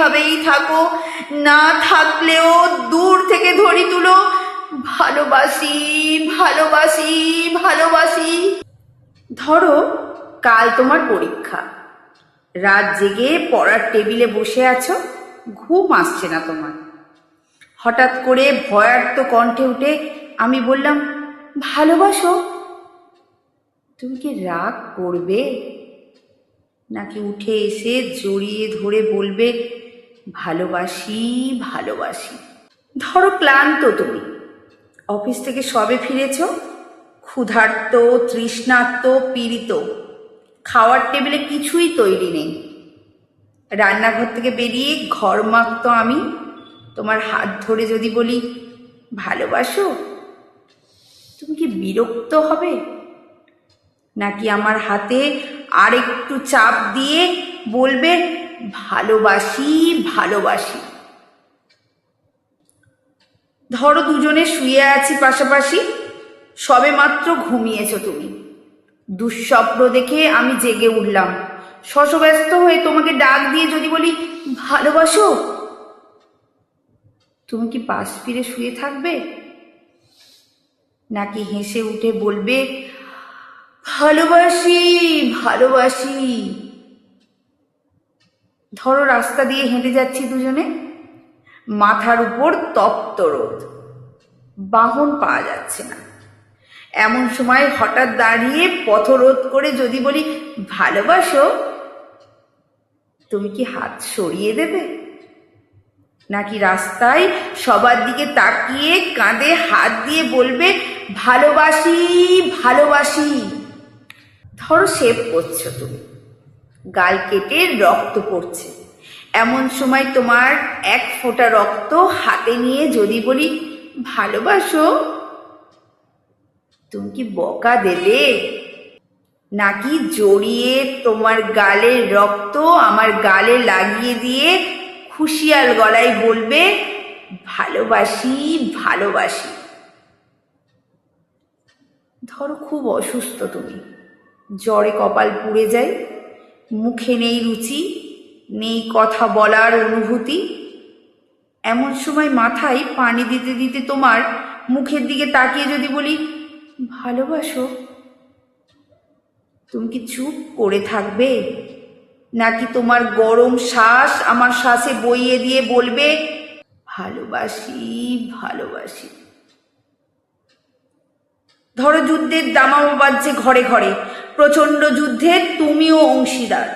যেভাবেই থাকো, না থাকলেও দূর থেকে ধরি তুলো, ভালোবাসি ভালোবাসি ভালোবাসি। ধরো কাল তোমার পরীক্ষা, রাত জেগে পড়ার টেবিলে বসে আছো, ঘুম আসছে না তোমার। হঠাৎ করে ভয়ার্ত কণ্ঠে উঠে আমি বললাম, ভালোবাসো। তুমি কি রাগ করবে, নাকি উঠে এসে জড়িয়ে ধরে বলবে, ভালোবাসি ভালোবাসি? ধরো ক্লান্ত তুমি, অফিস থেকে সবে ফিরেছ, ক্ষুধার্ত, তৃষ্ণার্ত, পীড়িত, খাওয়ার টেবিলে কিছুই তৈরি নেই। রান্নাঘর থেকে বেরিয়ে ঘর মাখতো আমি তোমার হাত ধরে যদি বলি, ভালোবাসো, তুমি কি বিরক্ত হবে, নাকি আমার হাতে আরেকটু চাপ দিয়ে বলবে, ভালোবাসি ভালোবাসি? ধরো দুজনে শুয়ে আছি পাশাপাশি, সবে মাত্র ঘুমিয়েছো তুমি। দুঃস্বপ্ন দেখে আমি জেগে উঠলাম, শশব্যস্ত হয়ে তোমাকে ডাক দিয়ে যদি বলি, ভালোবাসো, তুমি কি পাশ ফিরে শুয়ে থাকবে, নাকি হেসে উঠে বলবে, ভালোবাসি ভালোবাসি? ধরো রাস্তা দিয়ে হেঁটে যাচ্ছি দুজনে, মাথার উপর তপ্ত রোদ, বাহন পাওয়া যাচ্ছে না। এমন সময় হঠাৎ দাঁড়িয়ে পথরোধ করে যদি বলি, ভালোবাসো, তুমি কি হাত সরিয়ে দেবে, নাকি রাস্তায় সবার দিকে তাকিয়ে কাঁধে হাত দিয়ে বলবে, ভালোবাসি ভালোবাসি? ধরো শেভ করছো তুমি, গাল কেটে রক্ত পড়ছে, এমন সময় তোমার এক ফোঁটা রক্ত হাতে নিয়ে যদি বলি, ভালোবাসো, তুমি কি বকা দেবে, নাকি জড়িয়ে তোমার গালের রক্ত আমার গালে লাগিয়ে দিয়ে খুশিয়াল গলায় বলবে, ভালোবাসি ভালোবাসি? ধরো খুব অসুস্থ তুমি, জ্বরে কপাল পুড়ে যায়, মুখে নেই রুচি, নেই কথা বলার অনুভূতি। এমন সময় মাথায় পানি দিতে দিতে তোমার মুখের দিকে তাকিয়ে যদি বলি, ভালোবাসো, তুমি কি চুপ করে থাকবে, নাকি তোমার গরম শ্বাস আমার শ্বাসে বইয়ে দিয়ে বলবে, ভালোবাসি ভালোবাসি? ধরো যুদ্ধের দামামা বাজছে ঘরে ঘরে, প্রচন্ড যুদ্ধে তুমিও অংশীদার,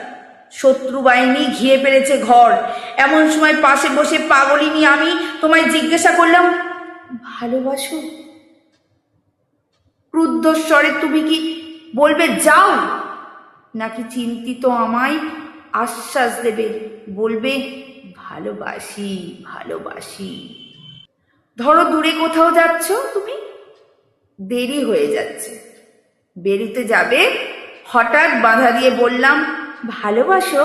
শত্রু বাহিনী ঘিরে ফেলেছে ঘর। এমন সময় পাশে বসে পাগলিনী আমি তোমায় জিজ্ঞাসা করলাম, ভালোবাসো? ক্রুদ্ধস্বরে তুমি কি বলবে, যাও, নাকি চিন্তিত আমায় আশ্বাস দেবে, বলবে, ভালোবাসি ভালোবাসি? ধরো দূরে কোথাও যাচ্ছ তুমি, দেরি হয়ে যাচ্ছে, বেরোতে যাবে, হঠাৎ বাধা দিয়ে বললাম, ভালোবাসো,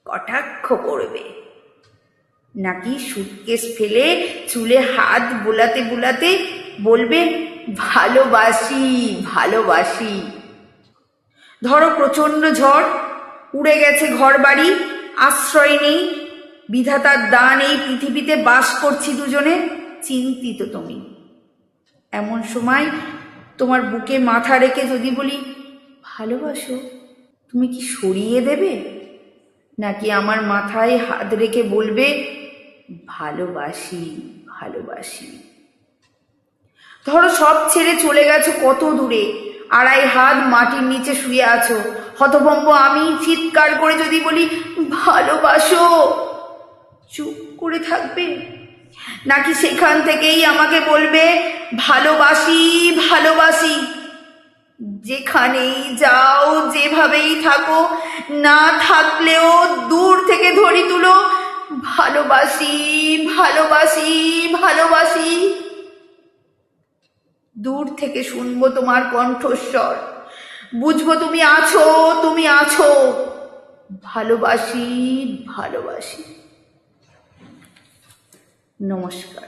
কটাক্ষ করবে, নাকি সুটকেস ফেলে চুলে হাত বুলাতে বুলাতে বলবে, ভালোবাসি ভালোবাসি? ধরো প্রচন্ড ঝড়, উড়ে গেছে ঘর বাড়ি, আশ্রয় নেই, বিধাতার দান এই পৃথিবীতে বাস করছি দুজনে, চিন্তিত তুমি। এমন সময় তোমার বুকে মাথা রেখে যদি বলি, ভালোবাসো, তুমি কি সরিয়ে দেবে, নাকি আমার মাথায় হাত রেখে বলবে, ভালোবাসি ভালোবাসি? ধরো সব ছেড়ে চলে গেছো কত দূরে, আড়াই হাত মাটির নিচে শুয়ে আছো, হতভম্ব আমি চিৎকার করে যদি বলি, ভালোবাসো, চুপ করে থাকবে, নাকি সেখান থেকেই আমাকে বলবে, ভালোবাসি ভালোবাসি? যেখানেই যাও, যেভাবেই থাকো, না থাকলেও দূর থেকে ধরি তুলো, ভালোবাসি ভালোবাসি ভালোবাসি? দূর থেকে শুনবো তোমার কণ্ঠস্বর, বুঝবো তুমি আছো, তুমি আছো, ভালোবাসি ভালোবাসি। নমস্কার।